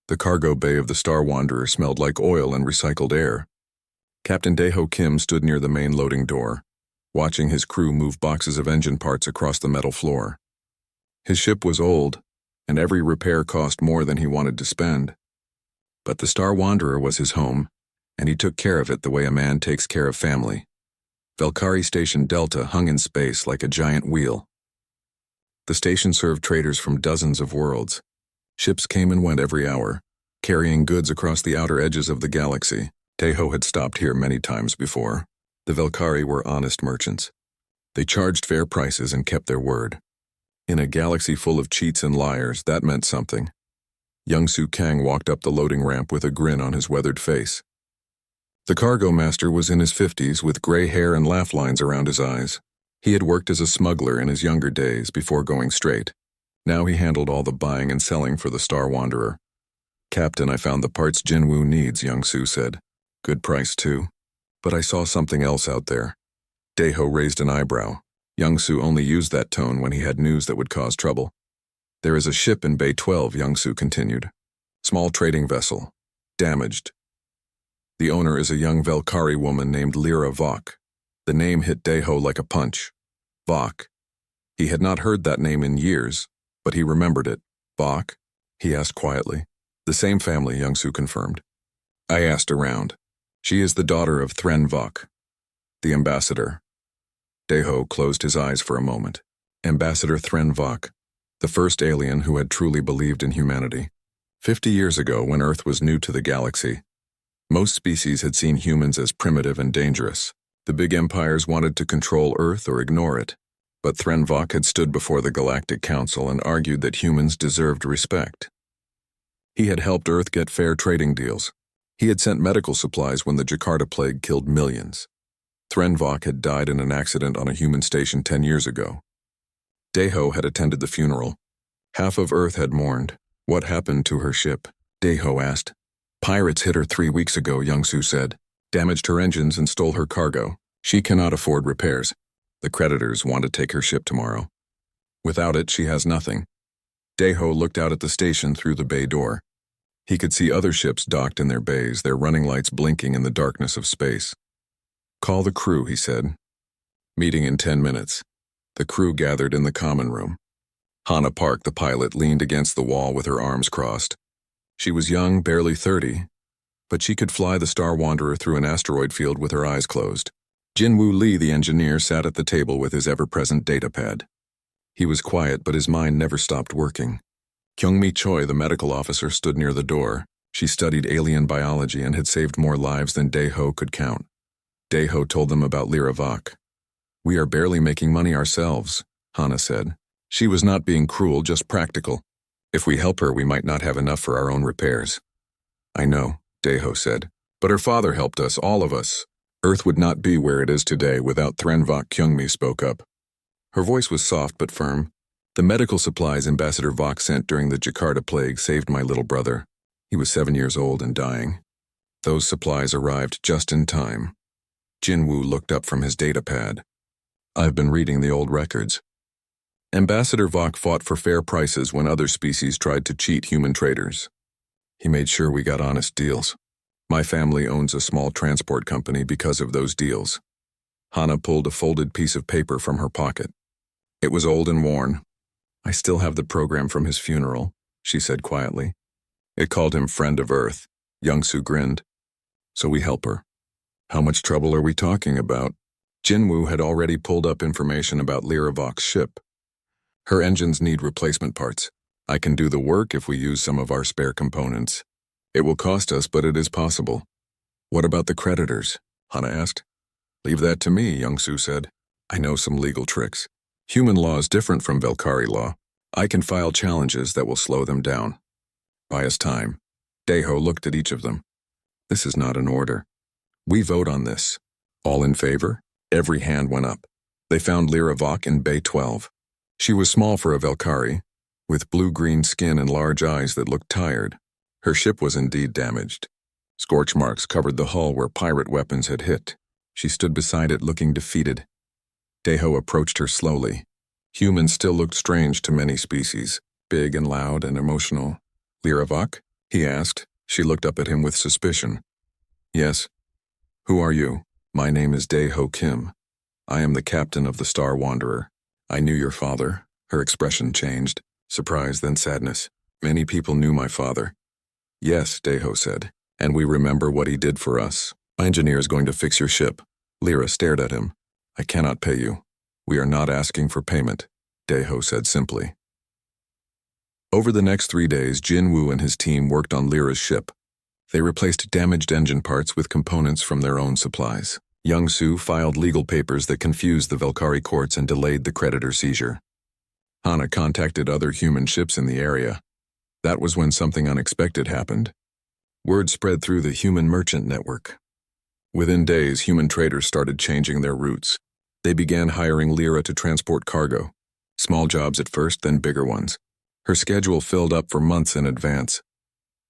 The cargo bay of the Star Wanderer smelled like oil and recycled air. Captain Daeho Kim stood near the main loading door, watching his crew move boxes of engine parts across the metal floor. His ship was old, and every repair cost more than he wanted to spend. But the Star Wanderer was his home, and he took care of it the way a man takes care of family. Valkyrie Station Delta hung in space like a giant wheel. The station served traders from dozens of worlds. Ships came and went every hour, carrying goods across the outer edges of the galaxy. Daeho had stopped here many times before. The Valkyrie were honest merchants. They charged fair prices and kept their word. In a galaxy full of cheats and liars, that meant something. Young-Soo Kang walked up the loading ramp with a grin on his weathered face. The cargo master was in his 50s with gray hair and laugh lines around his eyes. He had worked as a smuggler in his younger days before going straight. Now he handled all the buying and selling for the Star Wanderer. "Captain, I found the parts Jinwoo needs," Young-Soo said. "Good price, too. But I saw something else out there." Daeho raised an eyebrow. Young-Soo only used that tone when he had news that would cause trouble. "There is a ship in Bay 12, Young-Soo continued. "Small trading vessel. Damaged. The owner is a young Valkyrie woman named Lyra Vok." The name hit Daeho like a punch. Vok. He had not heard that name in years, but he remembered it. "Vok?" he asked quietly. "The same family," Young-Soo confirmed. "I asked around. She is the daughter of Thren Vok, the ambassador." Daeho closed his eyes for a moment. Ambassador Thren Vok, the first alien who had truly believed in humanity. 50 years ago, when Earth was new to the galaxy, most species had seen humans as primitive and dangerous. The big empires wanted to control Earth or ignore it. But Thren Vok had stood before the Galactic Council and argued that humans deserved respect. He had helped Earth get fair trading deals. He had sent medical supplies when the Jakarta plague killed millions. Thren Vok had died in an accident on a human station 10 years ago. Daeho had attended the funeral. Half of Earth had mourned. "What happened to her ship?" Daeho asked. "Pirates hit her 3 weeks ago," Young-Soo said. "Damaged her engines and stole her cargo. She cannot afford repairs. The creditors want to take her ship tomorrow. Without it, she has nothing." Daeho looked out at the station through the bay door. He could see other ships docked in their bays, their running lights blinking in the darkness of space. "Call the crew," he said. "Meeting in 10 minutes. The crew gathered in the common room. Hana Park, the pilot, leaned against the wall with her arms crossed. She was young, barely 30, but she could fly the Star Wanderer through an asteroid field with her eyes closed. Jinwoo Lee, the engineer, sat at the table with his ever-present datapad. He was quiet, but his mind never stopped working. Kyungmi Choi, the medical officer, stood near the door. She studied alien biology and had saved more lives than Daeho could count. Daeho told them about Lyra Vok. "We are barely making money ourselves," Hana said. She was not being cruel, just practical. "If we help her, we might not have enough for our own repairs." "I know," Daeho said. "But her father helped us, all of us. Earth would not be where it is today without Thren Vok." Kyungmi spoke up. Her voice was soft but firm. "The medical supplies Ambassador Vok sent during the Jakarta plague saved my little brother. He was 7 years old and dying. Those supplies arrived just in time." Jinwoo looked up from his datapad. "I've been reading the old records. Ambassador Vok fought for fair prices when other species tried to cheat human traders. He made sure we got honest deals. My family owns a small transport company because of those deals." Hana pulled a folded piece of paper from her pocket. It was old and worn. "I still have the program from his funeral," she said quietly. "It called him Friend of Earth." Young-Soo grinned. "So we help her." "How much trouble are we talking about?" Jinwoo had already pulled up information about Lyra Vok's ship. "Her engines need replacement parts. I can do the work if we use some of our spare components. It will cost us, but it is possible." "What about the creditors?" Hana asked. "Leave that to me," Young-Soo said. "I know some legal tricks. Human law is different from Valkyrie law. I can file challenges that will slow them down. Buy us time." Daeho looked at each of them. "This is not an order. We vote on this. All in favor?" Every hand went up. They found Lyra Vok in Bay 12. She was small for a Valkyrie, with blue-green skin and large eyes that looked tired. Her ship was indeed damaged. Scorch marks covered the hull where pirate weapons had hit. She stood beside it looking defeated. Daeho approached her slowly. Humans still looked strange to many species, big and loud and emotional. "Lyra Vok?" he asked. She looked up at him with suspicion. Yes. Who are you? My name is Dae-ho Kim. I am the captain of the Star Wanderer. I knew your father. Her expression changed, surprise then sadness. Many people knew my father. Yes, Dae-ho said, and we remember what he did for us. My engineer is going to fix your ship. Lyra stared at him. I cannot pay you. We are not asking for payment, Dae-ho said simply. Over the next 3 days, Jin-woo and his team worked on Lyra's ship. They replaced damaged engine parts with components from their own supplies. Young-soo filed legal papers that confused the Velkari courts and delayed the creditor seizure. Hana contacted other human ships in the area. That was when something unexpected happened. Word spread through the human merchant network. Within days, human traders started changing their routes. They began hiring Lyra to transport cargo. Small jobs at first, then bigger ones. Her schedule filled up for months in advance.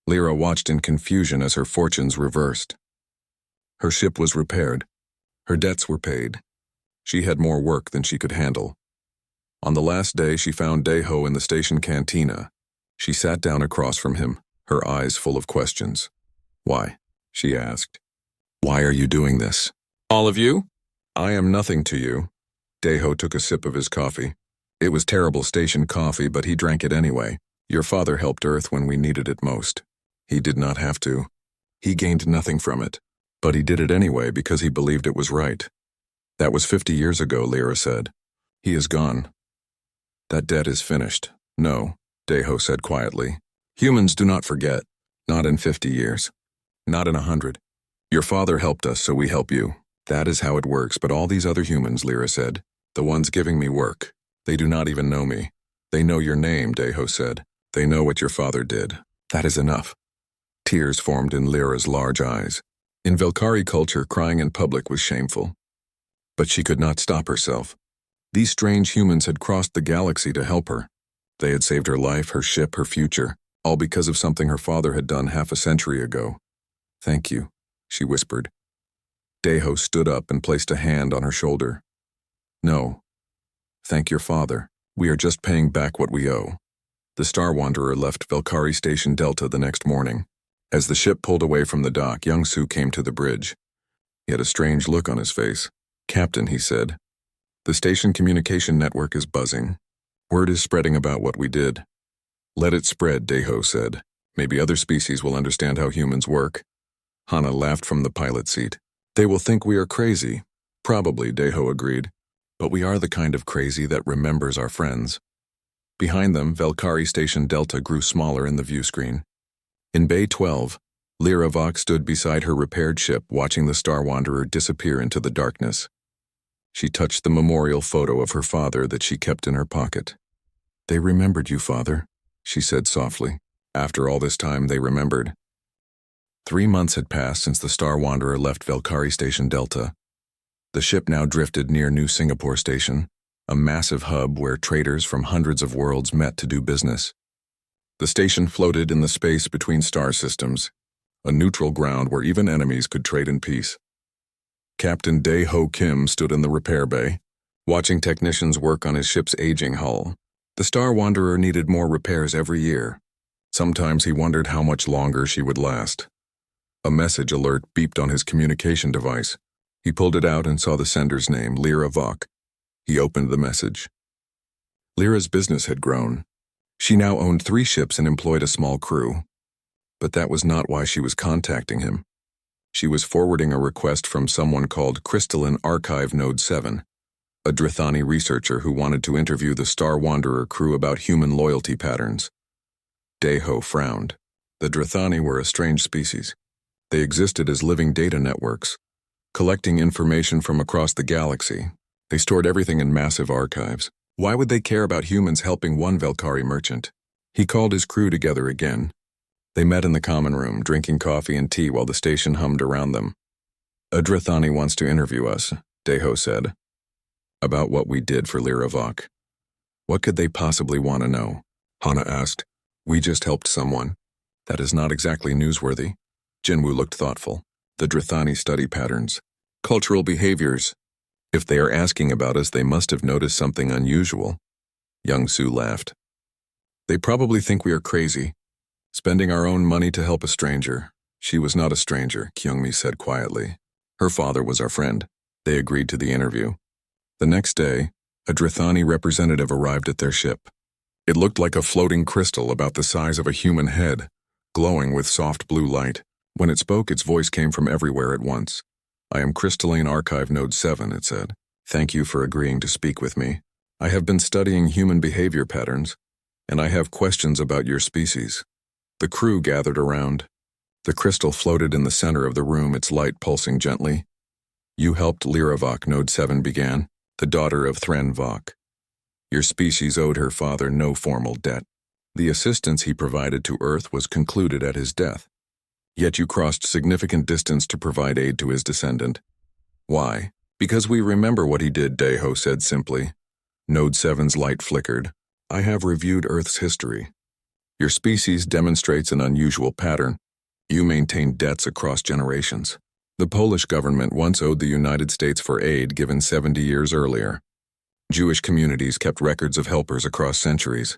Lyra watched in confusion as her fortunes reversed. Her ship was repaired. Her debts were paid. She had more work than she could handle. On the last day, she found Dae-ho in the station cantina. She sat down across from him, her eyes full of questions. Why? She asked. Why are you doing this? All of you? I am nothing to you. Dae-ho took a sip of his coffee. It was terrible station coffee, but he drank it anyway. Your father helped Earth when we needed it most. He did not have to. He gained nothing from it. But he did it anyway because he believed it was right. That was 50 years ago, Lyra said. He is gone. That debt is finished. No, Dae-ho said quietly. Humans do not forget. Not in 50 years. Not in 100. Your father helped us, so we help you. That is how it works, but all these other humans, Lyra said, the ones giving me work, they do not even know me. They know your name, Dae-ho said. They know what your father did. That is enough. Tears formed in Lyra's large eyes. In Velkari culture, crying in public was shameful. But she could not stop herself. These strange humans had crossed the galaxy to help her. They had saved her life, her ship, her future, all because of something her father had done half a century ago. Thank you, she whispered. Dae-ho stood up and placed a hand on her shoulder. No. Thank your father. We are just paying back what we owe. The Star Wanderer left Velkari Station Delta the next morning. As the ship pulled away from the dock, Young-soo came to the bridge. He had a strange look on his face. Captain, he said, the station communication network is buzzing. Word is spreading about what we did. Let it spread, Dae-ho said. Maybe other species will understand how humans work. Hana laughed from the pilot seat. They will think we are crazy. Probably, Dae-ho agreed. But we are the kind of crazy that remembers our friends. Behind them, Velkari Station Delta grew smaller in the view screen. In Bay 12, Lyra Vok stood beside her repaired ship, watching the Star Wanderer disappear into the darkness. She touched the memorial photo of her father that she kept in her pocket. They remembered you, father, she said softly. After all this time, they remembered. 3 months had passed since the Star Wanderer left Velkari Station Delta. The ship now drifted near New Singapore Station, a massive hub where traders from hundreds of worlds met to do business. The station floated in the space between star systems, a neutral ground where even enemies could trade in peace. Captain Dae-ho Kim stood in the repair bay, watching technicians work on his ship's aging hull. The Star Wanderer needed more repairs every year. Sometimes he wondered how much longer she would last. A message alert beeped on his communication device. He pulled it out and saw the sender's name, Lyra Vok. He opened the message. Lyra's business had grown. She now owned 3 ships and employed a small crew. But that was not why she was contacting him. She was forwarding a request from someone called Crystalline Archive Node 7, a Drithani researcher who wanted to interview the Star Wanderer crew about human loyalty patterns. Dae-ho frowned. The Drithani were a strange species. They existed as living data networks, collecting information from across the galaxy. They stored everything in massive archives. Why would they care about humans helping one Velkari merchant? He called his crew together again. They met in the common room, drinking coffee and tea while the station hummed around them. A Drithani wants to interview us, Dae-ho said. About what we did for Lyra Vok. What could they possibly want to know? Hana asked. We just helped someone. That is not exactly newsworthy. Jinwoo looked thoughtful. The Drithani study patterns. Cultural behaviors. If they are asking about us, they must have noticed something unusual. Young-soo laughed. They probably think we are crazy. Spending our own money to help a stranger. She was not a stranger, Kyungmi said quietly. Her father was our friend. They agreed to the interview. The next day, a Drithani representative arrived at their ship. It looked like a floating crystal about the size of a human head, glowing with soft blue light. When it spoke, its voice came from everywhere at once. I am Crystalline Archive Node 7, it said. Thank you for agreeing to speak with me. I have been studying human behavior patterns, and I have questions about your species. The crew gathered around. The crystal floated in the center of the room, its light pulsing gently. You helped Lyravok, Node 7 began, the daughter of Thren Vok. Your species owed her father no formal debt. The assistance he provided to Earth was concluded at his death. Yet you crossed significant distance to provide aid to his descendant. Why? Because we remember what he did, Daeho said simply. Node 7's light flickered. I have reviewed Earth's history. Your species demonstrates an unusual pattern. You maintain debts across generations. The Polish government once owed the United States for aid given 70 years earlier. Jewish communities kept records of helpers across centuries.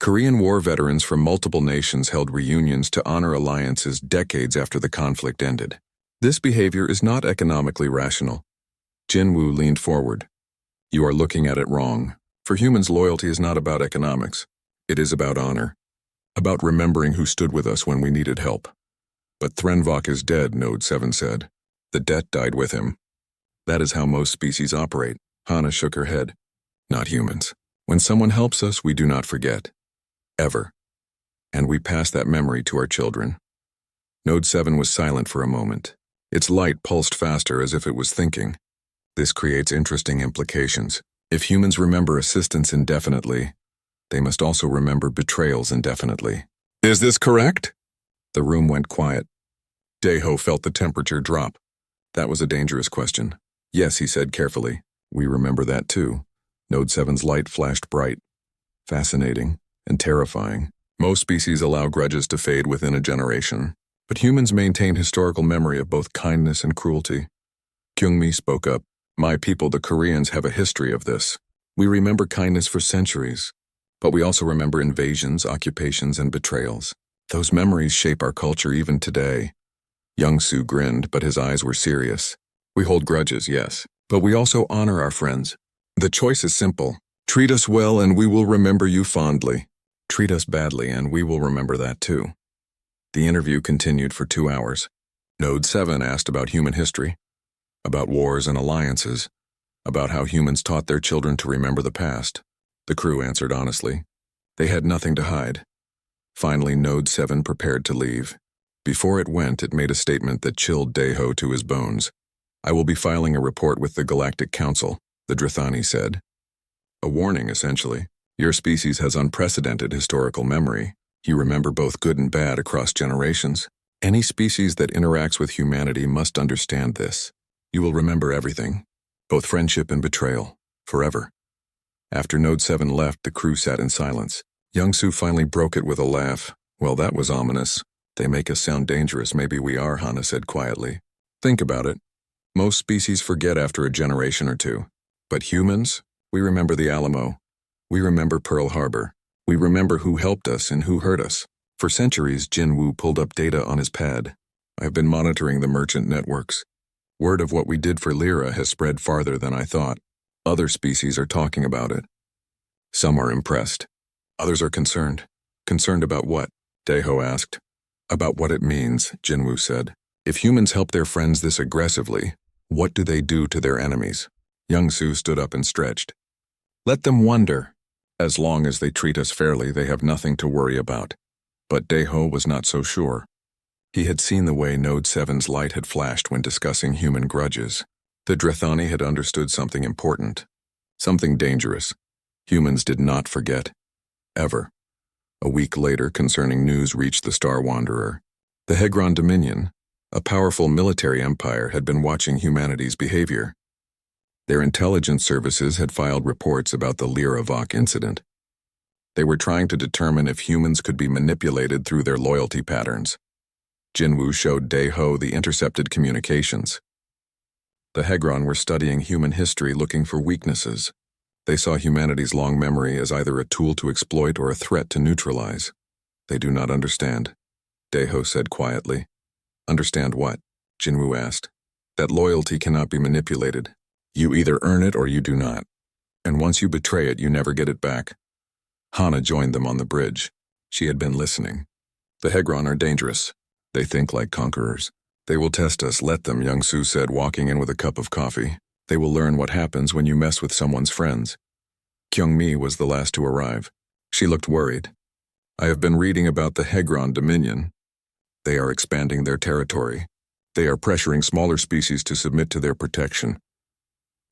Korean War veterans from multiple nations held reunions to honor alliances decades after the conflict ended. This behavior is not economically rational. Jinwoo leaned forward. You are looking at it wrong. For humans, loyalty is not about economics. It is about honor. About remembering who stood with us when we needed help. But Threnvok is dead, Node 7 said. The debt died with him. That is how most species operate. Hana shook her head. Not humans. When someone helps us, we do not forget. Ever. And we pass that memory to our children. Node 7 was silent for a moment. Its light pulsed faster as if it was thinking. This creates interesting implications. If humans remember assistance indefinitely, they must also remember betrayals indefinitely. Is this correct? The room went quiet. Daeho felt the temperature drop. That was a dangerous question. Yes, he said carefully. We remember that too. Node 7's light flashed bright. Fascinating and terrifying. Most species allow grudges to fade within a generation, but humans maintain historical memory of both kindness and cruelty. Kyungmi spoke up. My people, the Koreans, have a history of this. We remember kindness for centuries, but we also remember invasions, occupations, and betrayals. Those memories shape our culture even today. Young-soo grinned, but his eyes were serious. We hold grudges, yes, but we also honor our friends. The choice is simple. Treat us well and we will remember you fondly. Treat us badly and we will remember that too. The interview continued for 2 hours. Node 7 asked about human history, about wars and alliances, about how humans taught their children to remember the past. The crew answered honestly. They had nothing to hide. Finally, Node 7 prepared to leave. Before it went, it made a statement that chilled Daeho to his bones. I will be filing a report with the Galactic Council, the Drithani said. A warning, essentially. Your species has unprecedented historical memory. You remember both good and bad across generations. Any species that interacts with humanity must understand this. You will remember everything, both friendship and betrayal, forever. After Node 7 left, the crew sat in silence. Young-soo finally broke it with a laugh. Well, that was ominous. They make us sound dangerous, maybe we are, Hana said quietly. Think about it. Most species forget after a generation or two. But humans, we remember the Alamo. We remember Pearl Harbor. We remember who helped us and who hurt us. For centuries, Jinwoo pulled up data on his pad. I've been monitoring the merchant networks. Word of what we did for Lyra has spread farther than I thought. Other species are talking about it. Some are impressed. Others are concerned. Concerned about what? Daeho asked. About what it means, Jinwoo said. If humans help their friends this aggressively, what do they do to their enemies? Young-soo stood up and stretched. Let them wonder. As long as they treat us fairly, they have nothing to worry about. But Daeho was not so sure. He had seen the way Node 7's light had flashed when discussing human grudges. The Drithani had understood something important. Something dangerous. Humans did not forget. Ever. A week later, concerning news reached the Star Wanderer. The Hegron Dominion, a powerful military empire, had been watching humanity's behavior. Their intelligence services had filed reports about the Lyravok incident. They were trying to determine if humans could be manipulated through their loyalty patterns. Jinwoo showed Daeho the intercepted communications. The Hegron were studying human history looking for weaknesses. They saw humanity's long memory as either a tool to exploit or a threat to neutralize. They do not understand, Daeho said quietly. Understand what? Jinwoo asked. That loyalty cannot be manipulated. You either earn it or you do not. And once you betray it, you never get it back. Hana joined them on the bridge. She had been listening. The Hegron are dangerous. They think like conquerors. They will test us, let them, Young-soo said, walking in with a cup of coffee. They will learn what happens when you mess with someone's friends. Kyung-mi was the last to arrive. She looked worried. I have been reading about the Hegron Dominion. They are expanding their territory. They are pressuring smaller species to submit to their protection.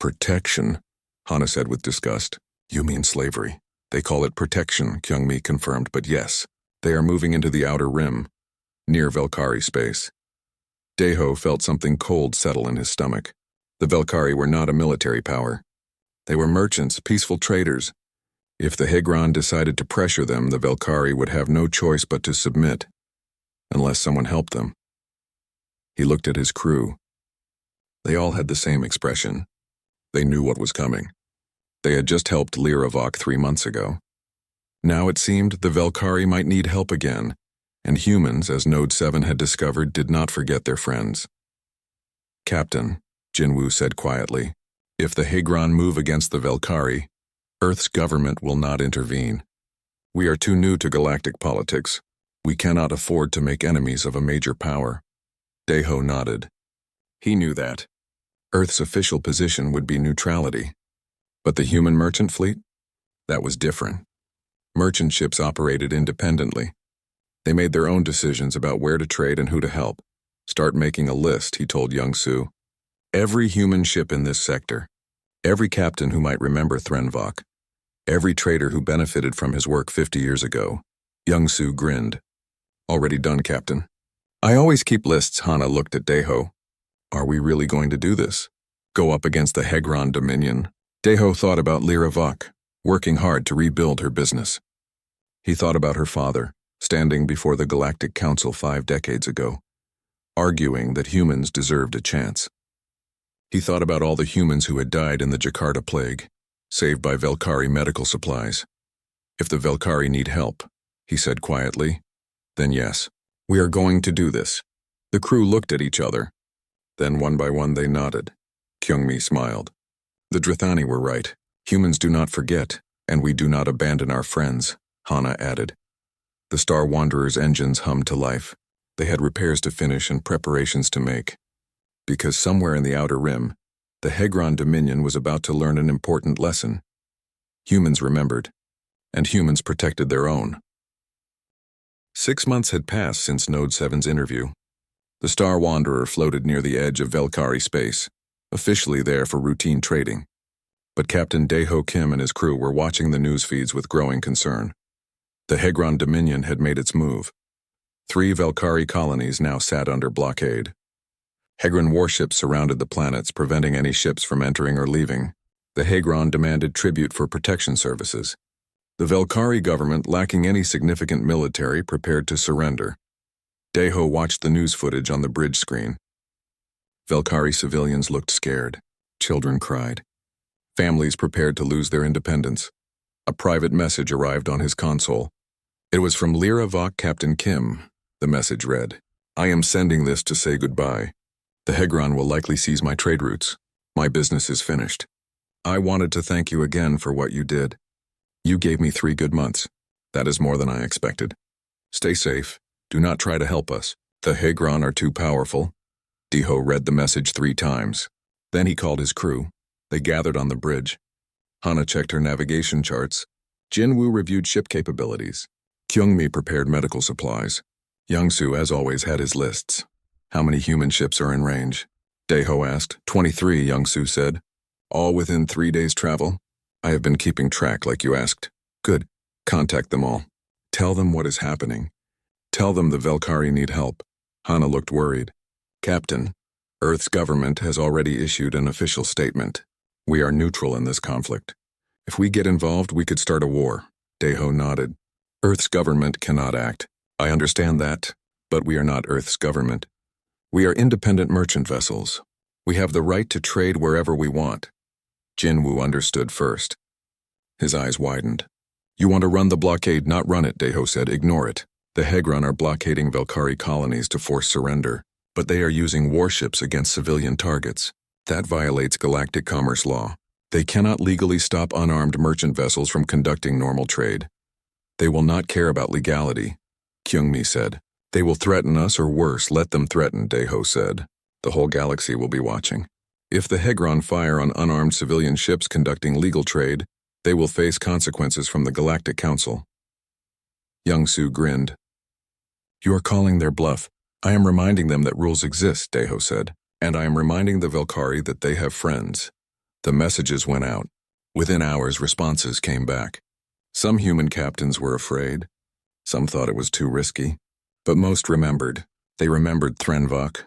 Protection? Hana said with disgust. You mean slavery. They call it protection, Kyung-mi confirmed, but yes, they are moving into the outer rim, near Velkari space. Daeho felt something cold settle in his stomach. The Velkari were not a military power. They were merchants, peaceful traders. If the Hegron decided to pressure them, the Velkari would have no choice but to submit, unless someone helped them. He looked at his crew. They all had the same expression. They knew what was coming. They had just helped Lyravok 3 months ago. Now it seemed the Velkari might need help again, and humans, as Node 7 had discovered, did not forget their friends. Captain, Jinwoo said quietly, if the Hegron move against the Velkari, Earth's government will not intervene. We are too new to galactic politics. We cannot afford to make enemies of a major power. Daeho nodded. He knew that. Earth's official position would be neutrality. But the human merchant fleet? That was different. Merchant ships operated independently. They made their own decisions about where to trade and who to help. Start making a list, he told Young-soo. Every human ship in this sector. Every captain who might remember Threnvok. Every trader who benefited from his work 50 years ago. Young-soo grinned. Already done, Captain. I always keep lists, Hana looked at Daeho. Are we really going to do this? Go up against the Hegron Dominion? Daeho thought about Lyravok, working hard to rebuild her business. He thought about her father, standing before the Galactic Council 5 decades ago, arguing that humans deserved a chance. He thought about all the humans who had died in the Jakarta plague, saved by Velkari medical supplies. If the Velkari need help, he said quietly, then yes, we are going to do this. The crew looked at each other. Then one by one they nodded. Kyung-mi smiled. The Drithani were right. Humans do not forget, and we do not abandon our friends, Hana added. The Star Wanderer's engines hummed to life. They had repairs to finish and preparations to make. Because somewhere in the outer rim, the Hegron Dominion was about to learn an important lesson. Humans remembered, and humans protected their own. 6 months had passed since Node 7's interview. The Star Wanderer floated near the edge of Velkari space, officially there for routine trading. But Captain Daeho Kim and his crew were watching the news feeds with growing concern. The Hegron Dominion had made its move. 3 Velkari colonies now sat under blockade. Hegron warships surrounded the planets, preventing any ships from entering or leaving. The Hegron demanded tribute for protection services. The Velkari government, lacking any significant military, prepared to surrender. Daeho watched the news footage on the bridge screen. Velkari civilians looked scared. Children cried. Families prepared to lose their independence. A private message arrived on his console. It was from Lyravok Captain Kim. The message read, I am sending this to say goodbye. The Hegron will likely seize my trade routes. My business is finished. I wanted to thank you again for what you did. You gave me 3 good months. That is more than I expected. Stay safe. Do not try to help us. The Hegron are too powerful. Daeho read the message 3 times. Then he called his crew. They gathered on the bridge. Hana checked her navigation charts. Jinwoo reviewed ship capabilities. Kyung-mi prepared medical supplies. Young-soo, as always, had his lists. How many human ships are in range? Daeho asked. 23, Young-soo said. All within 3 days' travel? I have been keeping track like you asked. Good. Contact them all. Tell them what is happening. Tell them the Velkari need help. Hana looked worried. Captain, Earth's government has already issued an official statement. We are neutral in this conflict. If we get involved, we could start a war. Daeho nodded. Earth's government cannot act. I understand that, but we are not Earth's government. We are independent merchant vessels. We have the right to trade wherever we want. Jinwoo understood first. His eyes widened. You want to run the blockade, not run it, Daeho said. Ignore it. The Hegron are blockading Velkari colonies to force surrender, but they are using warships against civilian targets. That violates galactic commerce law. They cannot legally stop unarmed merchant vessels from conducting normal trade. They will not care about legality, Kyungmi said. They will threaten us, or worse, let them threaten, Daeho said. The whole galaxy will be watching. If the Hegron fire on unarmed civilian ships conducting legal trade, they will face consequences from the Galactic Council. Young-Soo grinned. You are calling their bluff. I am reminding them that rules exist, Daeho said, and I am reminding the Velkari that they have friends. The messages went out. Within hours, responses came back. Some human captains were afraid. Some thought it was too risky. But most remembered. They remembered Threnvok.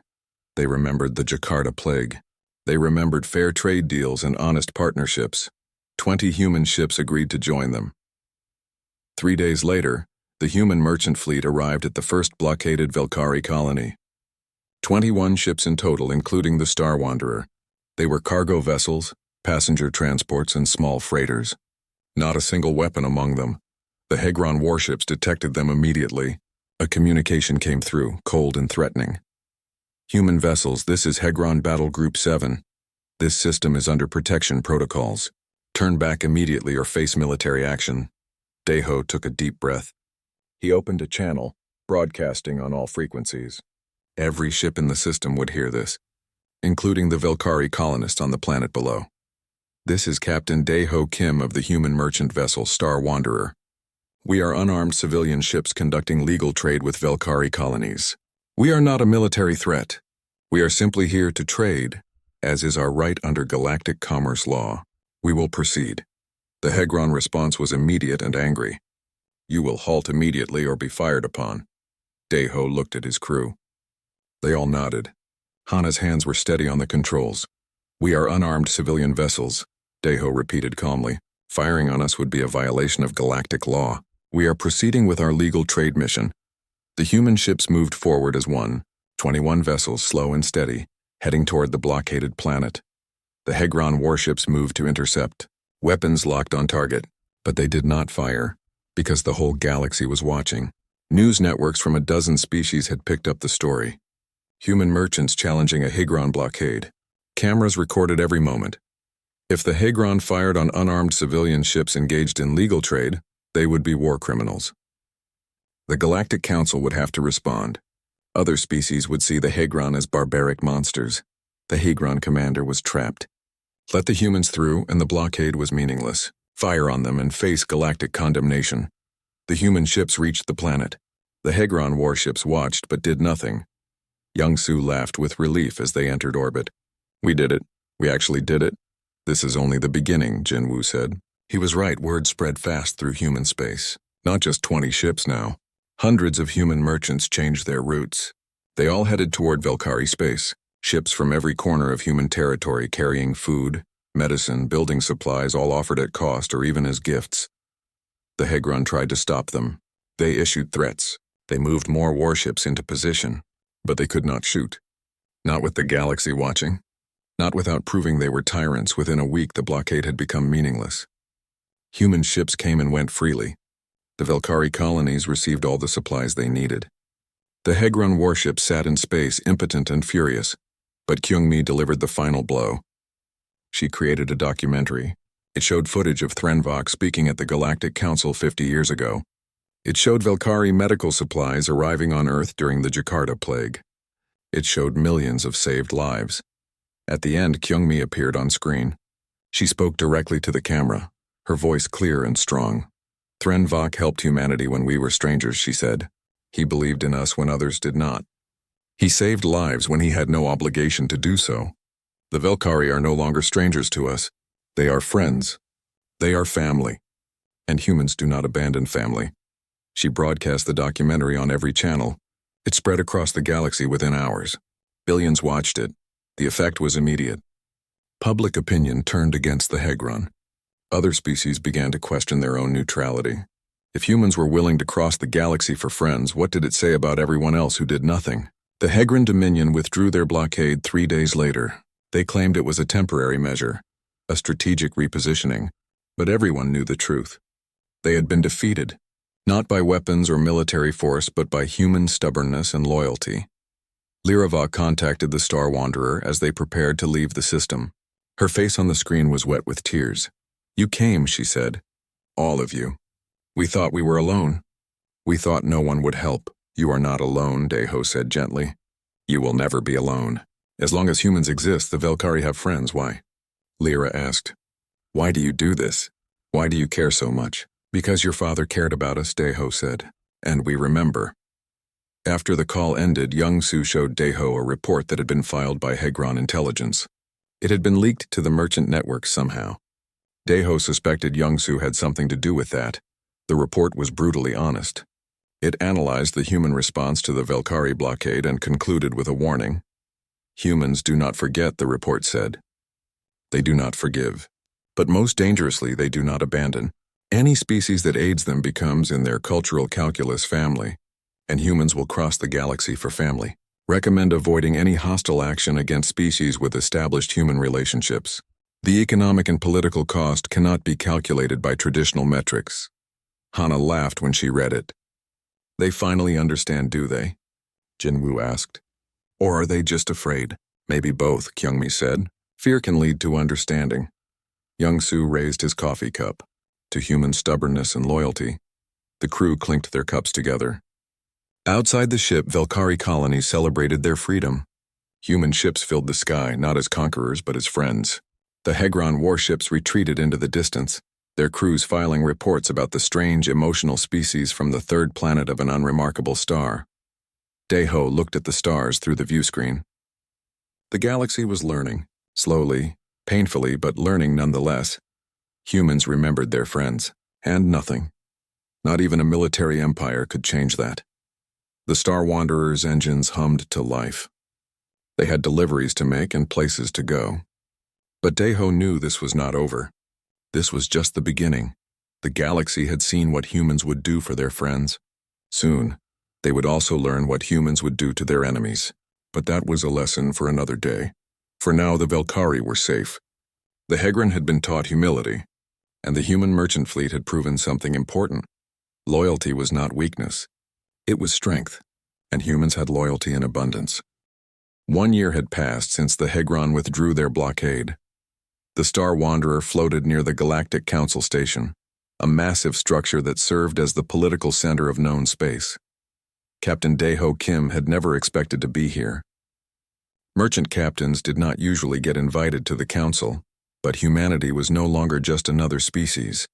They remembered the Jakarta Plague. They remembered fair trade deals and honest partnerships. 20 human ships agreed to join them. 3 days later, the human merchant fleet arrived at the first blockaded Velkari colony. 21 ships in total, including the Star Wanderer. They were cargo vessels, passenger transports, and small freighters. Not a single weapon among them. The Hegron warships detected them immediately. A communication came through, cold and threatening. Human vessels, this is Hegron Battle Group 7. This system is under protection protocols. Turn back immediately or face military action. Daeho took a deep breath. He opened a channel, broadcasting on all frequencies. Every ship in the system would hear this, including the Velkari colonists on the planet below. This is Captain Daeho Kim of the human merchant vessel Star Wanderer. We are unarmed civilian ships conducting legal trade with Velkari colonies. We are not a military threat. We are simply here to trade, as is our right under galactic commerce law. We will proceed. The Hegron response was immediate and angry. You will halt immediately or be fired upon. Daeho looked at his crew. They all nodded. Hana's hands were steady on the controls. We are unarmed civilian vessels, Daeho repeated calmly. Firing on us would be a violation of galactic law. We are proceeding with our legal trade mission. The human ships moved forward as one, 21 vessels slow and steady, heading toward the blockaded planet. The Hegron warships moved to intercept. Weapons locked on target, but they did not fire, because the whole galaxy was watching. News networks from a dozen species had picked up the story. Human merchants challenging a Hegron blockade. Cameras recorded every moment. If the Hegron fired on unarmed civilian ships engaged in legal trade, they would be war criminals. The Galactic Council would have to respond. Other species would see the Hegron as barbaric monsters. The Hegron commander was trapped. Let the humans through, and the blockade was meaningless. Fire on them and face galactic condemnation. The human ships reached the planet. The Hegron warships watched but did nothing. Young-Soo laughed with relief as they entered orbit. We did it. We actually did it. This is only the beginning, Jin-Woo said. He was right. Word spread fast through human space. Not just 20 ships now. Hundreds of human merchants changed their routes. They all headed toward Velkari space. Ships from every corner of human territory carrying food, medicine, building supplies, all offered at cost or even as gifts. The Hegron tried to stop them. They issued threats. They moved more warships into position, but they could not shoot. Not with the galaxy watching. Not without proving they were tyrants. Within a week, the blockade had become meaningless. Human ships came and went freely. The Velkari colonies received all the supplies they needed. The Hegron warship sat in space, impotent and furious, but Kyungmi delivered the final blow. She created a documentary. It showed footage of Threnvok speaking at the Galactic Council 50 years ago. It showed Velkari medical supplies arriving on Earth during the Jakarta Plague. It showed millions of saved lives. At the end, Kyungmi appeared on screen. She spoke directly to the camera, her voice clear and strong. Threnvok helped humanity when we were strangers, she said. He believed in us when others did not. He saved lives when he had no obligation to do so. The Velkari are no longer strangers to us. They are friends. They are family. And humans do not abandon family. She broadcast the documentary on every channel. It spread across the galaxy within hours. Billions watched it. The effect was immediate. Public opinion turned against the Hegron. Other species began to question their own neutrality. If humans were willing to cross the galaxy for friends, what did it say about everyone else who did nothing? The Hegron Dominion withdrew their blockade 3 days later. They claimed it was a temporary measure, a strategic repositioning, but everyone knew the truth. They had been defeated. Not by weapons or military force, but by human stubbornness and loyalty. Lyrava contacted the Star Wanderer as they prepared to leave the system. Her face on the screen was wet with tears. "You came," she said. "All of you. We thought we were alone. We thought no one would help." "You are not alone," Deho said gently. "You will never be alone. As long as humans exist, the Velkari have friends. Why?" Lyra asked. "Why do you do this? Why do you care so much?" "Because your father cared about us," Deho said. "And we remember." After the call ended, Young-Soo showed Deho a report that had been filed by Hegron Intelligence. It had been leaked to the merchant network somehow. Deho suspected Young-Soo had something to do with that. The report was brutally honest. It analyzed the human response to the Velkari blockade and concluded with a warning. "Humans do not forget," the report said. "They do not forgive. But most dangerously, they do not abandon. Any species that aids them becomes, in their cultural calculus, family, and humans will cross the galaxy for family. Recommend avoiding any hostile action against species with established human relationships. The economic and political cost cannot be calculated by traditional metrics." Hana laughed when she read it. "They finally understand, do they?" Jinwoo asked. "Or are they just afraid?" "Maybe both," Kyungmi said. "Fear can lead to understanding." Young-Soo raised his coffee cup. To human stubbornness and loyalty. The crew clinked their cups together. Outside the ship, Velkari colonies celebrated their freedom. Human ships filled the sky, not as conquerors but as friends. The Hegron warships retreated into the distance, their crews filing reports about the strange, emotional species from the third planet of an unremarkable star. Deho looked at the stars through the viewscreen. The galaxy was learning, slowly, painfully, but learning nonetheless. Humans remembered their friends, and nothing. Not even a military empire could change that. The Star Wanderer's engines hummed to life. They had deliveries to make and places to go. But Deho knew this was not over. This was just the beginning. The galaxy had seen what humans would do for their friends. Soon, they would also learn what humans would do to their enemies. But that was a lesson for another day. For now, the Velkari were safe. The Hegron had been taught humility, and the human merchant fleet had proven something important. Loyalty was not weakness. It was strength, and humans had loyalty in abundance. 1 year had passed since the Hegron withdrew their blockade. The Star Wanderer floated near the Galactic Council Station, a massive structure that served as the political center of known space. Captain Dae-ho Kim had never expected to be here. Merchant captains did not usually get invited to the council, but humanity was no longer just another species.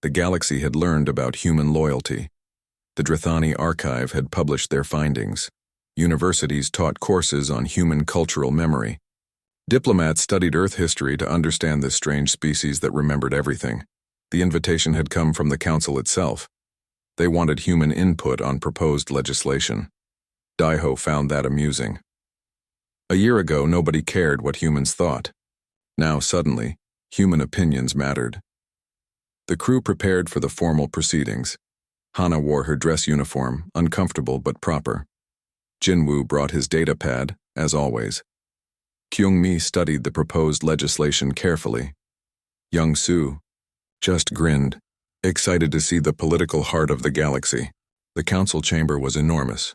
The galaxy had learned about human loyalty. The Drithani Archive had published their findings. Universities taught courses on human cultural memory. Diplomats studied Earth history to understand this strange species that remembered everything. The invitation had come from the council itself. They wanted human input on proposed legislation. Dae-ho found that amusing. A year ago, nobody cared what humans thought. Now, suddenly, human opinions mattered. The crew prepared for the formal proceedings. Hana wore her dress uniform, uncomfortable but proper. Jinwoo brought his data pad, as always. Kyung-mi studied the proposed legislation carefully. Young-Soo just grinned, excited to see the political heart of the galaxy. The council chamber was enormous.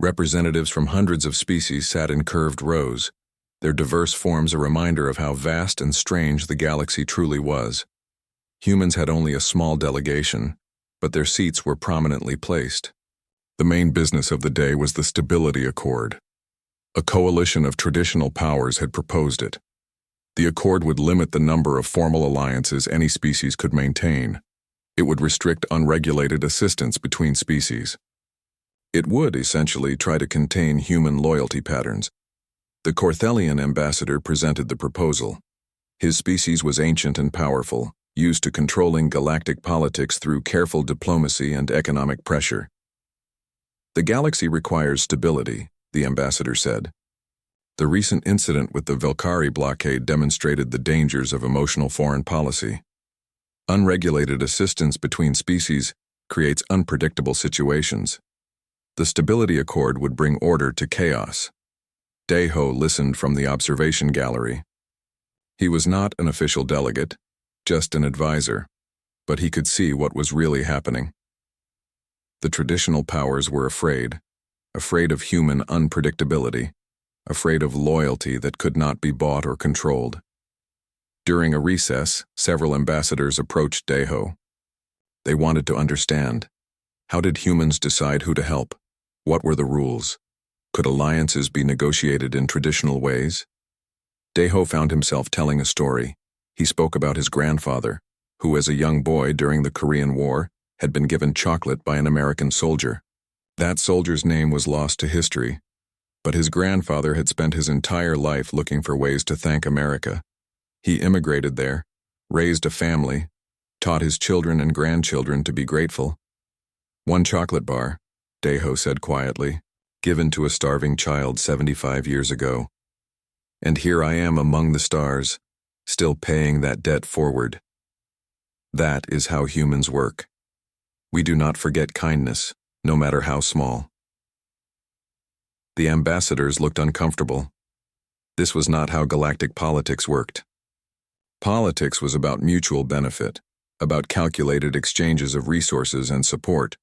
Representatives from hundreds of species sat in curved rows, their diverse forms a reminder of how vast and strange the galaxy truly was. Humans had only a small delegation, but their seats were prominently placed. The main business of the day was the Stability Accord. A coalition of traditional powers had proposed it. The accord would limit the number of formal alliances any species could maintain. It would restrict unregulated assistance between species. It would, essentially, try to contain human loyalty patterns. The Corthelian ambassador presented the proposal. His species was ancient and powerful, used to controlling galactic politics through careful diplomacy and economic pressure. The galaxy requires stability, the ambassador said. The recent incident with the Velkari blockade demonstrated the dangers of emotional foreign policy. Unregulated assistance between species creates unpredictable situations. The Stability Accord would bring order to chaos. Dae-ho listened from the observation gallery. He was not an official delegate, just an advisor, but he could see what was really happening. The traditional powers were afraid of human unpredictability, afraid of loyalty that could not be bought or controlled. During a recess, several ambassadors approached Deho. They wanted to understand. How did humans decide who to help? What were the rules? Could alliances be negotiated in traditional ways? Deho found himself telling a story. He spoke about his grandfather, who as a young boy during the Korean War had been given chocolate by an American soldier. That soldier's name was lost to history, but his grandfather had spent his entire life looking for ways to thank America. He immigrated there, raised a family, taught his children and grandchildren to be grateful. One chocolate bar, Deho said quietly, given to a starving child 75 years ago. And here I am among the stars, still paying that debt forward. That is how humans work. We do not forget kindness, no matter how small. The ambassadors looked uncomfortable. This was not how galactic politics worked. Politics was about mutual benefit, about calculated exchanges of resources and support,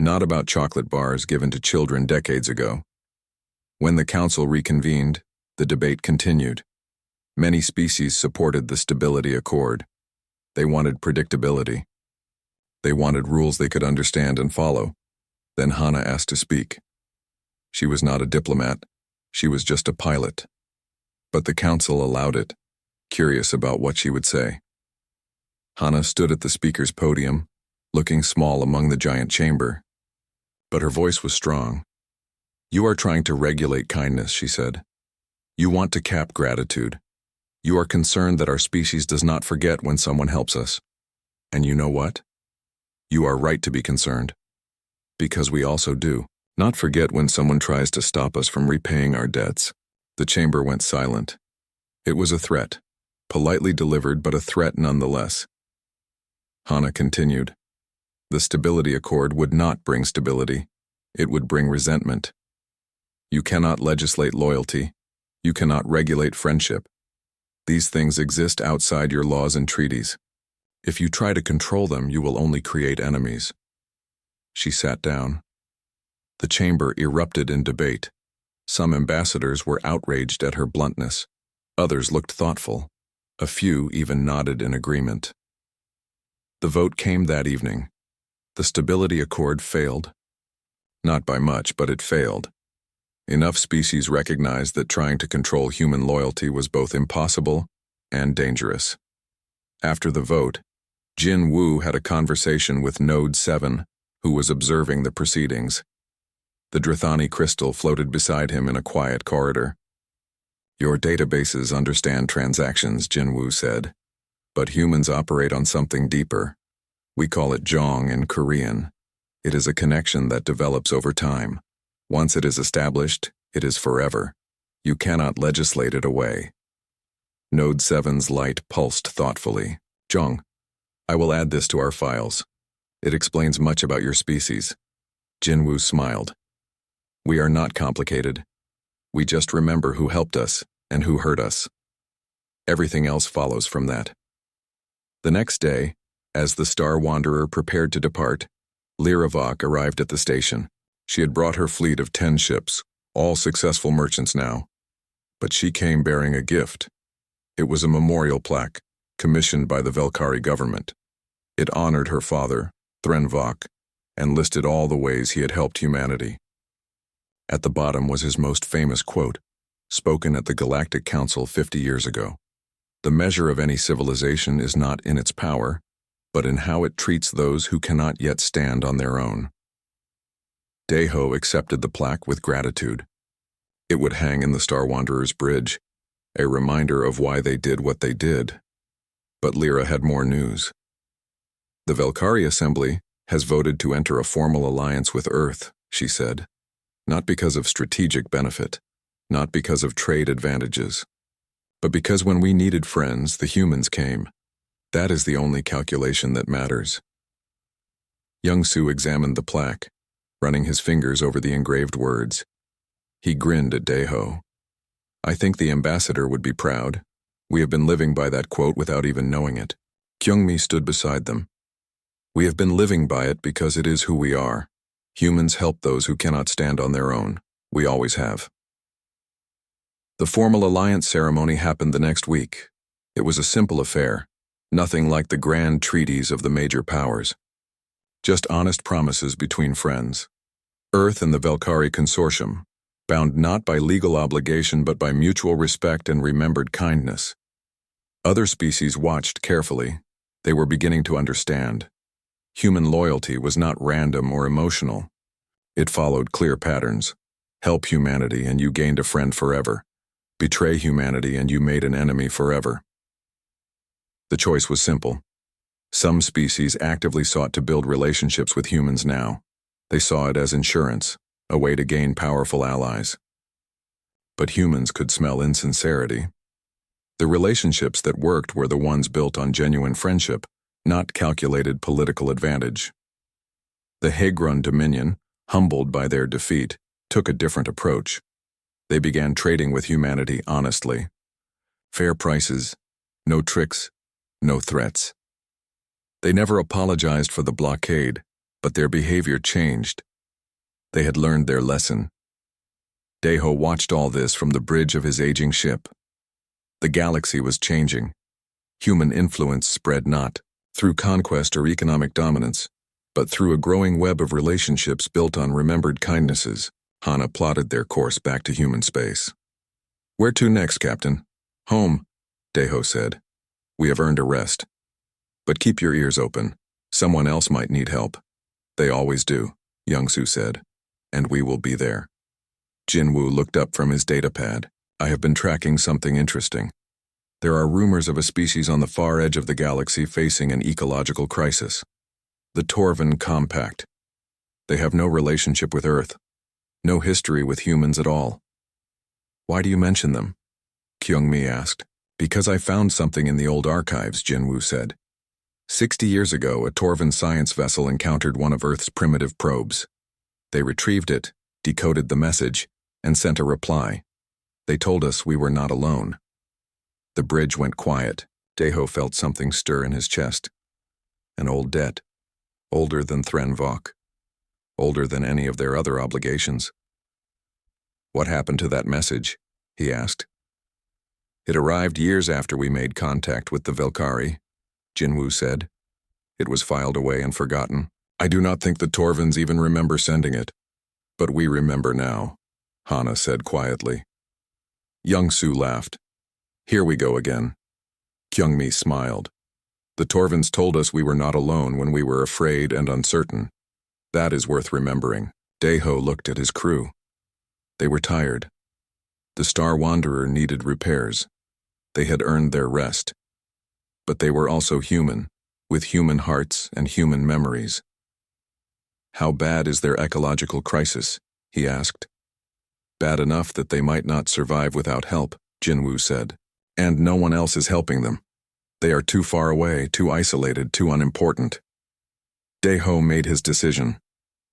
not about chocolate bars given to children decades ago. When the council reconvened, the debate continued. Many species supported the Stability Accord. They wanted predictability. They wanted rules they could understand and follow. Then Hana asked to speak. She was not a diplomat. She was just a pilot. But the council allowed it, curious about what she would say. Hana stood at the speaker's podium, looking small among the giant chamber. But her voice was strong. You are trying to regulate kindness, she said. You want to cap gratitude. You are concerned that our species does not forget when someone helps us. And you know what? You are right to be concerned. Because we also do. Not forget when someone tries to stop us from repaying our debts. The chamber went silent. It was a threat, politely delivered, but a threat nonetheless. Hana continued. The Stability Accord would not bring stability. It would bring resentment. You cannot legislate loyalty. You cannot regulate friendship. These things exist outside your laws and treaties. If you try to control them, you will only create enemies. She sat down. The chamber erupted in debate. Some ambassadors were outraged at her bluntness. Others looked thoughtful. A few even nodded in agreement. The vote came that evening. The Stability Accord failed. Not by much, but it failed. Enough species recognized that trying to control human loyalty was both impossible and dangerous. After the vote, Jin Wu had a conversation with Node 7, who was observing the proceedings. The Drithani crystal floated beside him in a quiet corridor. Your databases understand transactions, Jin Wu said, but humans operate on something deeper. We call it Jong in Korean. It is a connection that develops over time. Once it is established, it is forever. You cannot legislate it away. Node 7's light pulsed thoughtfully. Jong, I will add this to our files. It explains much about your species. Jin Wu smiled. We are not complicated. We just remember who helped us and who hurt us. Everything else follows from that. The next day, as the Star Wanderer prepared to depart, Lyra Vok arrived at the station. She had brought her fleet of 10 ships, all successful merchants now. But she came bearing a gift. It was a memorial plaque, commissioned by the Velkari government. It honored her father, Thren Vok, and listed all the ways he had helped humanity. At the bottom was his most famous quote, spoken at the Galactic Council 50 years ago. The measure of any civilization is not in its power, but in how it treats those who cannot yet stand on their own. Deho accepted the plaque with gratitude. It would hang in the Star Wanderer's bridge, a reminder of why they did what they did. But Lyra had more news. The Velkari Assembly has voted to enter a formal alliance with Earth, she said, not because of strategic benefit, not because of trade advantages, but because when we needed friends, the humans came. That is the only calculation that matters. Young-Su examined the plaque, running his fingers over the engraved words. He grinned at Deho. I think the ambassador would be proud. We have been living by that quote without even knowing it. Kyungmi stood beside them. We have been living by it because it is who we are. Humans help those who cannot stand on their own. We always have. The formal alliance ceremony happened the next week. It was a simple affair, nothing like the grand treaties of the major powers. Just honest promises between friends. Earth and the Velkari Consortium, bound not by legal obligation but by mutual respect and remembered kindness. Other species watched carefully. They were beginning to understand. Human loyalty was not random or emotional. It followed clear patterns. Help humanity and you gained a friend forever. Betray humanity and you made an enemy forever. The choice was simple. Some species actively sought to build relationships with humans now. They saw it as insurance, a way to gain powerful allies. But humans could smell insincerity. The relationships that worked were the ones built on genuine friendship, not calculated political advantage. The Hagron Dominion, humbled by their defeat, took a different approach. They began trading with humanity honestly. Fair prices, no tricks, no threats. They never apologized for the blockade, but their behavior changed. They had learned their lesson. Deho watched all this from the bridge of his aging ship. The galaxy was changing. Human influence spread not through conquest or economic dominance, but through a growing web of relationships built on remembered kindnesses. Hana plotted their course back to human space. "Where to next, Captain?" "Home," Deho said. "We have earned a rest. But keep your ears open. Someone else might need help." "They always do," Youngsu said. "And we will be there." Jinwoo looked up from his datapad. "I have been tracking something interesting. There are rumors of a species on the far edge of the galaxy facing an ecological crisis. The Torvan Compact. They have no relationship with Earth. No history with humans at all." "Why do you mention them?" Kyungmi asked. "Because I found something in the old archives," Jinwoo said. 60 years ago, a Torvan science vessel encountered one of Earth's primitive probes. They retrieved it, decoded the message, and sent a reply. They told us we were not alone. The bridge went quiet. Deho felt something stir in his chest. An old debt. Older than Thren Vok. Older than any of their other obligations. "What happened to that message?" he asked. "It arrived years after we made contact with the Velkari," Jinwoo said. "It was filed away and forgotten. I do not think the Torvans even remember sending it. But we remember now," Hana said quietly. Youngsu laughed. "Here we go again." Kyungmi smiled. "The Torvans told us we were not alone when we were afraid and uncertain. That is worth remembering." Deho looked at his crew. They were tired. The Star Wanderer needed repairs. They had earned their rest. But they were also human, with human hearts and human memories. "How bad is their ecological crisis?" he asked. "Bad enough that they might not survive without help," Jinwoo said. "And no one else is helping them. They are too far away, too isolated, too unimportant." Deho made his decision.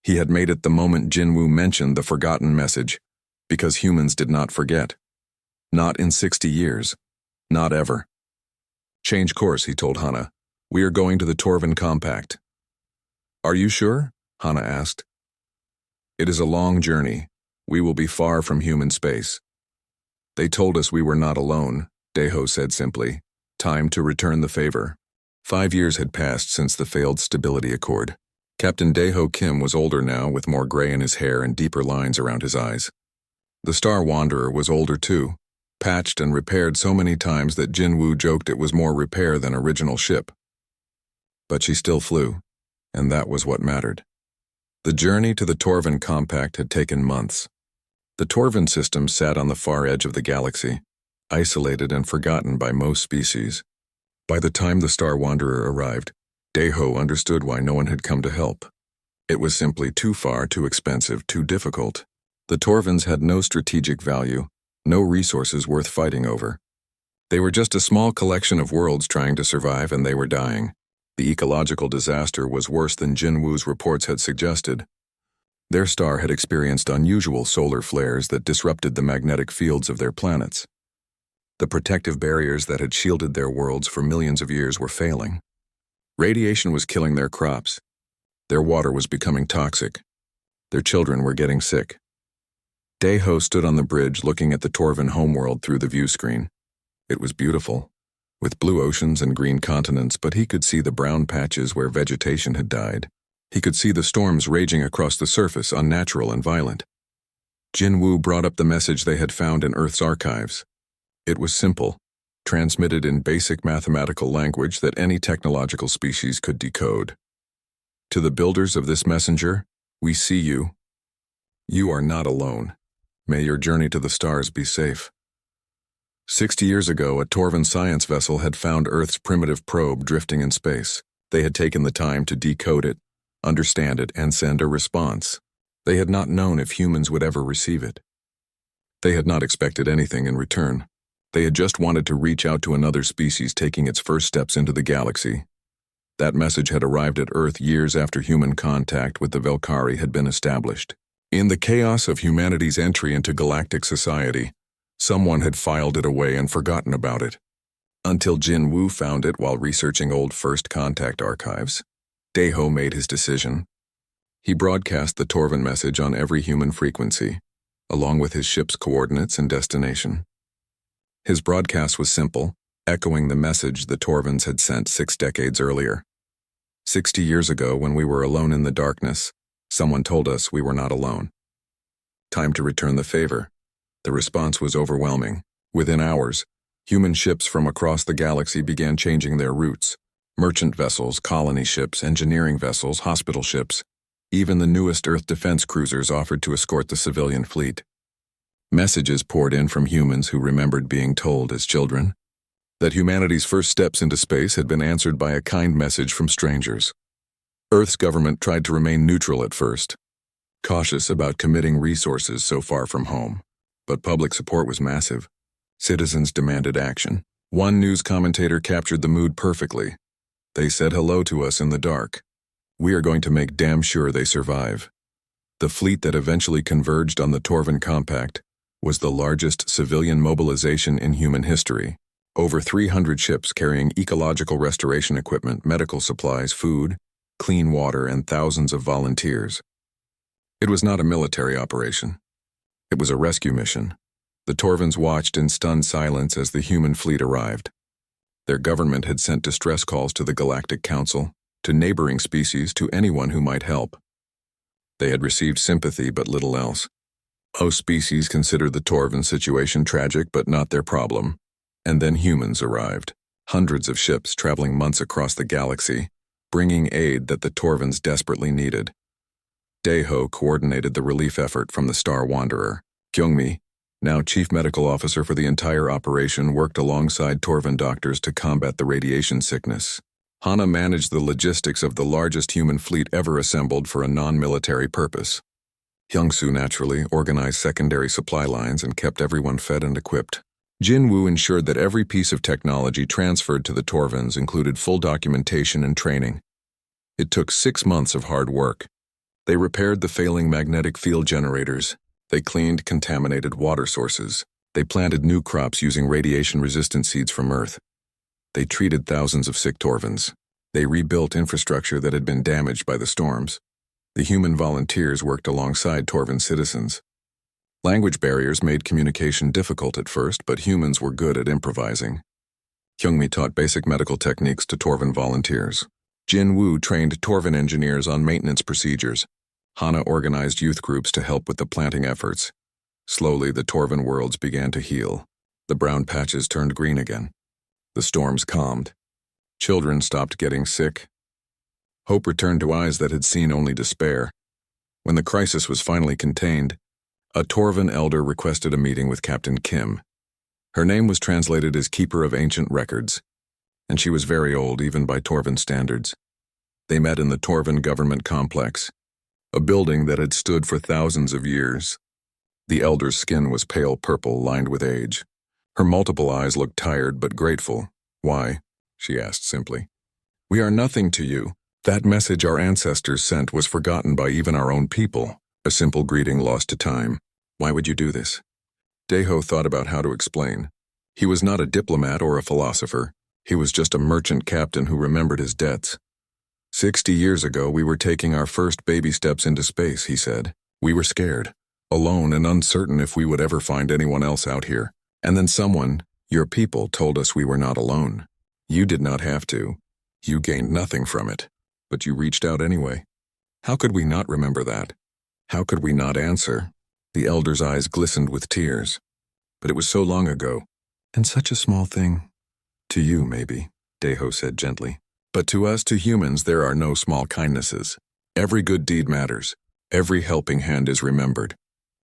He had made it the moment Jinwoo mentioned the forgotten message, because humans did not forget. Not in 60 years. Not ever. "Change course," he told Hana. "We are going to the Torvan Compact." "Are you sure?" Hana asked. "It is a long journey. We will be far from human space." "They told us we were not alone," Deho said simply. "Time to return the favor." 5 years had passed since the failed stability accord. Captain Deho Kim was older now, with more gray in his hair and deeper lines around his eyes. The Star Wanderer was older too, patched and repaired so many times that Jinwoo joked it was more repair than original ship. But she still flew, and that was what mattered. The journey to the Torvan Compact had taken months. The Torvan system sat on the far edge of the galaxy, isolated and forgotten by most species. By the time the Star Wanderer arrived, Deho understood why no one had come to help. It was simply too far, too expensive, too difficult. The Torvans had no strategic value, no resources worth fighting over. They were just a small collection of worlds trying to survive, and they were dying. The ecological disaster was worse than Jinwoo's reports had suggested. Their star had experienced unusual solar flares that disrupted the magnetic fields of their planets. The protective barriers that had shielded their worlds for millions of years were failing. Radiation was killing their crops. Their water was becoming toxic. Their children were getting sick. Daeho stood on the bridge looking at the Torvan homeworld through the view screen. It was beautiful, with blue oceans and green continents, but he could see the brown patches where vegetation had died. He could see the storms raging across the surface, unnatural and violent. Jinwoo brought up the message they had found in Earth's archives. It was simple, transmitted in basic mathematical language that any technological species could decode. To the builders of this messenger, we see you. You are not alone. May your journey to the stars be safe. 60 years ago, a Torvan science vessel had found Earth's primitive probe drifting in space. They had taken the time to decode it, understand it, and send a response. They had not known if humans would ever receive it. They had not expected anything in return. They had just wanted to reach out to another species taking its first steps into the galaxy. That message had arrived at Earth years after human contact with the Velkari had been established. In the chaos of humanity's entry into galactic society, someone had filed it away and forgotten about it. Until Jinwoo found it while researching old First Contact archives. Daeho made his decision. He broadcast the Torvan message on every human frequency, along with his ship's coordinates and destination. His broadcast was simple, echoing the message the Torvans had sent 6 decades earlier. 60 years ago, when we were alone in the darkness, someone told us we were not alone. Time to return the favor. The response was overwhelming. Within hours, human ships from across the galaxy began changing their routes. Merchant vessels, colony ships, engineering vessels, hospital ships. Even the newest Earth defense cruisers offered to escort the civilian fleet. Messages poured in from humans who remembered being told as children that humanity's first steps into space had been answered by a kind message from strangers. Earth's government tried to remain neutral at first, cautious about committing resources so far from home. But public support was massive. Citizens demanded action. One news commentator captured the mood perfectly. They said hello to us in the dark. We are going to make damn sure they survive. The fleet that eventually converged on the Torvan Compact was the largest civilian mobilization in human history. Over 300 ships carrying ecological restoration equipment, medical supplies, food, clean water, and thousands of volunteers. It was not a military operation. It was a rescue mission. The Torvans watched in stunned silence as the human fleet arrived. Their government had sent distress calls to the Galactic Council, to neighboring species, to anyone who might help. They had received sympathy but little else. Most species considered the Torvan situation tragic but not their problem. And then humans arrived. Hundreds of ships traveling months across the galaxy, bringing aid that the Torvans desperately needed. Daeho coordinated the relief effort from the Star Wanderer. Kyungmi, now chief medical officer for the entire operation, worked alongside Torvan doctors to combat the radiation sickness. Hana managed the logistics of the largest human fleet ever assembled for a non-military purpose. Hyungsu naturally organized secondary supply lines and kept everyone fed and equipped. Jinwoo ensured that every piece of technology transferred to the Torvans included full documentation and training. It took 6 months of hard work. They repaired the failing magnetic field generators. They cleaned contaminated water sources. They planted new crops using radiation-resistant seeds from Earth. They treated thousands of sick Torvans. They rebuilt infrastructure that had been damaged by the storms. The human volunteers worked alongside Torvan citizens. Language barriers made communication difficult at first, but humans were good at improvising. Kyungmi taught basic medical techniques to Torvan volunteers. Jinwoo trained Torvan engineers on maintenance procedures. Hana organized youth groups to help with the planting efforts. Slowly, the Torvan worlds began to heal. The brown patches turned green again. The storms calmed. Children stopped getting sick. Hope returned to eyes that had seen only despair. When the crisis was finally contained, a Torvan elder requested a meeting with Captain Kim. Her name was translated as Keeper of Ancient Records, and she was very old even by Torvan standards. They met in the Torvan government complex, a building that had stood for thousands of years. The elder's skin was pale purple, lined with age. Her multiple eyes looked tired but grateful. "Why?" she asked simply. "We are nothing to you. That message our ancestors sent was forgotten by even our own people. A simple greeting lost to time. Why would you do this?" Daeho thought about how to explain. He was not a diplomat or a philosopher. He was just a merchant captain who remembered his debts. 60 years ago, we were taking our first baby steps into space, he said. We were scared, alone and uncertain if we would ever find anyone else out here. And then someone, your people, told us we were not alone. You did not have to. You gained nothing from it. But you reached out anyway. How could we not remember that? How could we not answer? The elder's eyes glistened with tears. But it was so long ago, and such a small thing. To you, maybe, Deho said gently. But to us, to humans, there are no small kindnesses. Every good deed matters. Every helping hand is remembered.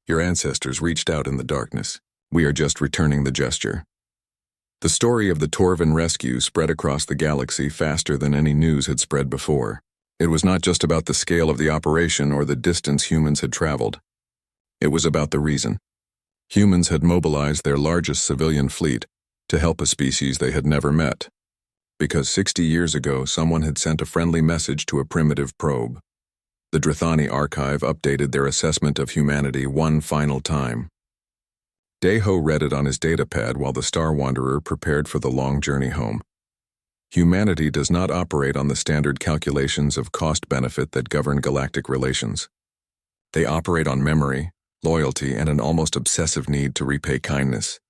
Your ancestors reached out in the darkness. We are just returning the gesture. The story of the Torvin rescue spread across the galaxy faster than any news had spread before. It was not just about the scale of the operation or the distance humans had traveled. It was about the reason. Humans had mobilized their largest civilian fleet to help a species they had never met. Because 60 years ago, someone had sent a friendly message to a primitive probe. The Drithani archive updated their assessment of humanity one final time. Deho read it on his datapad while the Star Wanderer prepared for the long journey home. Humanity does not operate on the standard calculations of cost-benefit that govern galactic relations. They operate on memory, loyalty, and an almost obsessive need to repay kindness,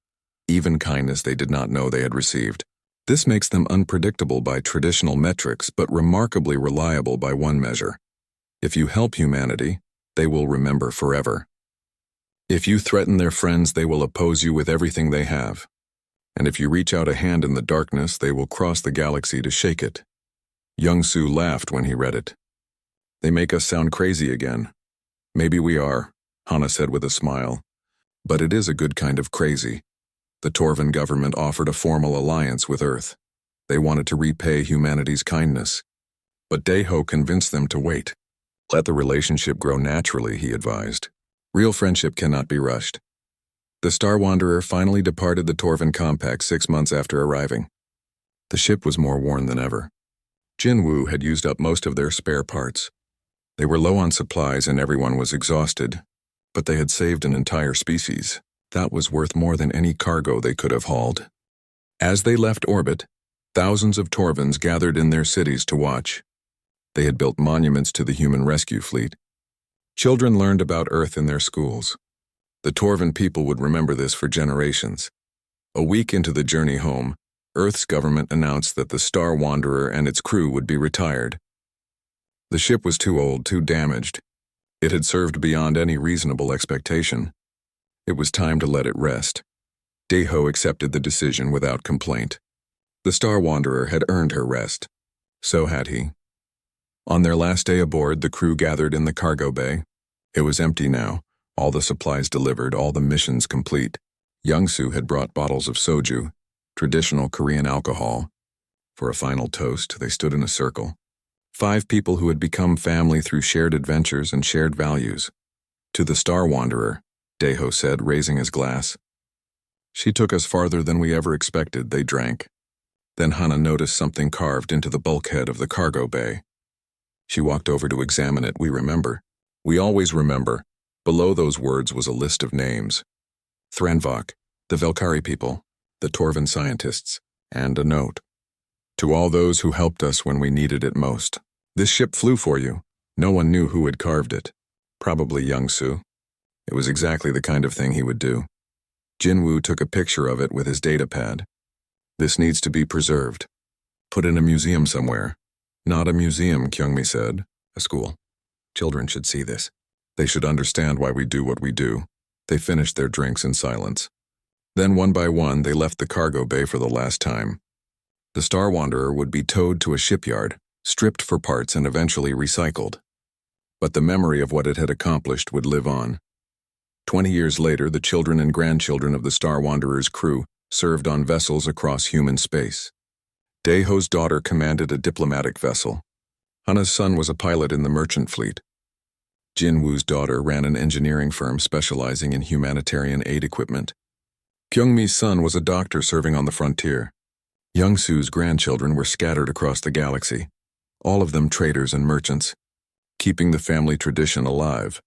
even kindness they did not know they had received. This makes them unpredictable by traditional metrics, but remarkably reliable by one measure. If you help humanity, they will remember forever. If you threaten their friends, they will oppose you with everything they have. And if you reach out a hand in the darkness, they will cross the galaxy to shake it. Young-Su laughed when he read it. They make us sound crazy again. Maybe we are, Hana said with a smile. But it is a good kind of crazy. The Torvin government offered a formal alliance with Earth. They wanted to repay humanity's kindness. But Deho convinced them to wait. Let the relationship grow naturally, he advised. Real friendship cannot be rushed. The Star Wanderer finally departed the Torvin Compact 6 months after arriving. The ship was more worn than ever. Jinwoo had used up most of their spare parts. They were low on supplies and everyone was exhausted, but they had saved an entire species. That was worth more than any cargo they could have hauled. As they left orbit, thousands of Torvins gathered in their cities to watch. They had built monuments to the human rescue fleet. Children learned about Earth in their schools. The Torvin people would remember this for generations. A week into the journey home, Earth's government announced that the Star Wanderer and its crew would be retired. The ship was too old, too damaged. It had served beyond any reasonable expectation. It was time to let it rest. Deho accepted the decision without complaint. The Star Wanderer had earned her rest. So had he. On their last day aboard, the crew gathered in the cargo bay. It was empty now, all the supplies delivered, all the missions complete. Young-Su had brought bottles of soju, traditional Korean alcohol. For a final toast, they stood in a circle. 5 people who had become family through shared adventures and shared values. To the Star Wanderer, Deho said, raising his glass. She took us farther than we ever expected, they drank. Then Hana noticed something carved into the bulkhead of the cargo bay. She walked over to examine it. We remember. We always remember. Below those words was a list of names. Thranvok, the Velkari people, the Torvin scientists, and a note. To all those who helped us when we needed it most. This ship flew for you. No one knew who had carved it. Probably Young-Su. It was exactly the kind of thing he would do. Jinwoo took a picture of it with his datapad. This needs to be preserved. Put in a museum somewhere. Not a museum, Kyungmi said. A school. Children should see this. They should understand why we do what we do. They finished their drinks in silence. Then one by one, they left the cargo bay for the last time. The Star Wanderer would be towed to a shipyard, stripped for parts and eventually recycled. But the memory of what it had accomplished would live on. 20 years later, the children and grandchildren of the Star Wanderer's crew served on vessels across human space. Deho's daughter commanded a diplomatic vessel. Hana's son was a pilot in the merchant fleet. Jinwoo's daughter ran an engineering firm specializing in humanitarian aid equipment. Kyungmi's son was a doctor serving on the frontier. Young-Su's grandchildren were scattered across the galaxy, all of them traders and merchants, keeping the family tradition alive.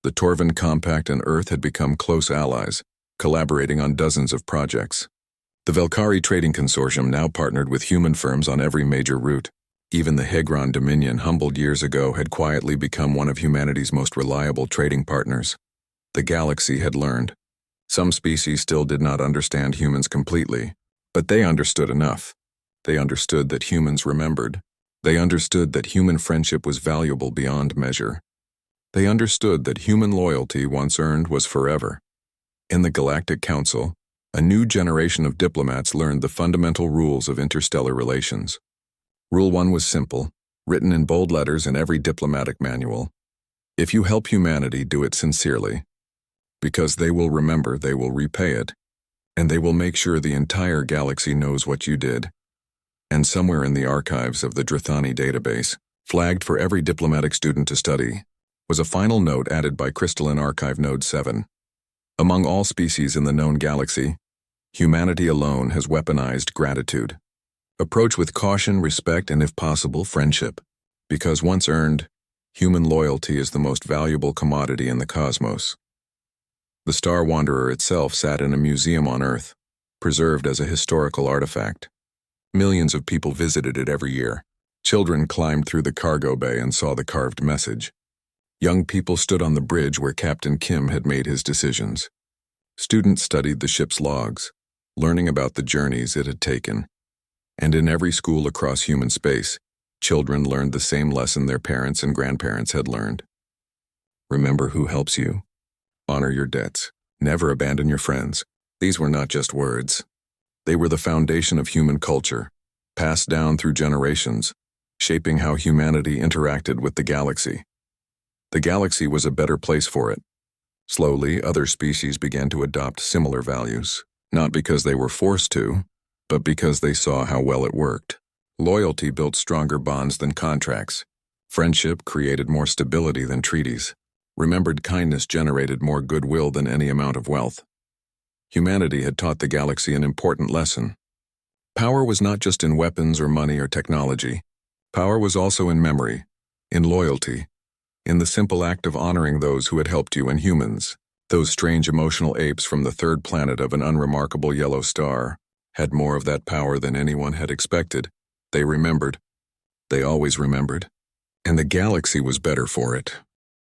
The Torvin Compact and Earth had become close allies, collaborating on dozens of projects. The Velkari Trading Consortium now partnered with human firms on every major route. Even the Hegron Dominion, humbled years ago, had quietly become one of humanity's most reliable trading partners. The galaxy had learned. Some species still did not understand humans completely, but they understood enough. They understood that humans remembered. They understood that human friendship was valuable beyond measure. They understood that human loyalty, once earned, was forever. In the Galactic Council, a new generation of diplomats learned the fundamental rules of interstellar relations. Rule 1 was simple, written in bold letters in every diplomatic manual. If you help humanity, do it sincerely. Because they will remember, they will repay it, and they will make sure the entire galaxy knows what you did. And somewhere in the archives of the Drithani database, flagged for every diplomatic student to study, was a final note added by Crystalline Archive Node 7. Among all species in the known galaxy, humanity alone has weaponized gratitude. Approach with caution, respect, and if possible, friendship. Because once earned, human loyalty is the most valuable commodity in the cosmos. The Star Wanderer itself sat in a museum on Earth, preserved as a historical artifact. Millions of people visited it every year. Children climbed through the cargo bay and saw the carved message. Young people stood on the bridge where Captain Kim had made his decisions. Students studied the ship's logs, learning about the journeys it had taken. And in every school across human space, children learned the same lesson their parents and grandparents had learned. Remember who helps you. Honor your debts. Never abandon your friends. These were not just words. They were the foundation of human culture, passed down through generations, shaping how humanity interacted with the galaxy. The galaxy was a better place for it. Slowly, other species began to adopt similar values, not because they were forced to, but because they saw how well it worked. Loyalty built stronger bonds than contracts. Friendship created more stability than treaties. Remembered kindness generated more goodwill than any amount of wealth. Humanity had taught the galaxy an important lesson. Power was not just in weapons or money or technology. Power was also in memory, in loyalty, in the simple act of honoring those who had helped you. And humans, those strange emotional apes from the third planet of an unremarkable yellow star, had more of that power than anyone had expected. They remembered. They always remembered. And the galaxy was better for it.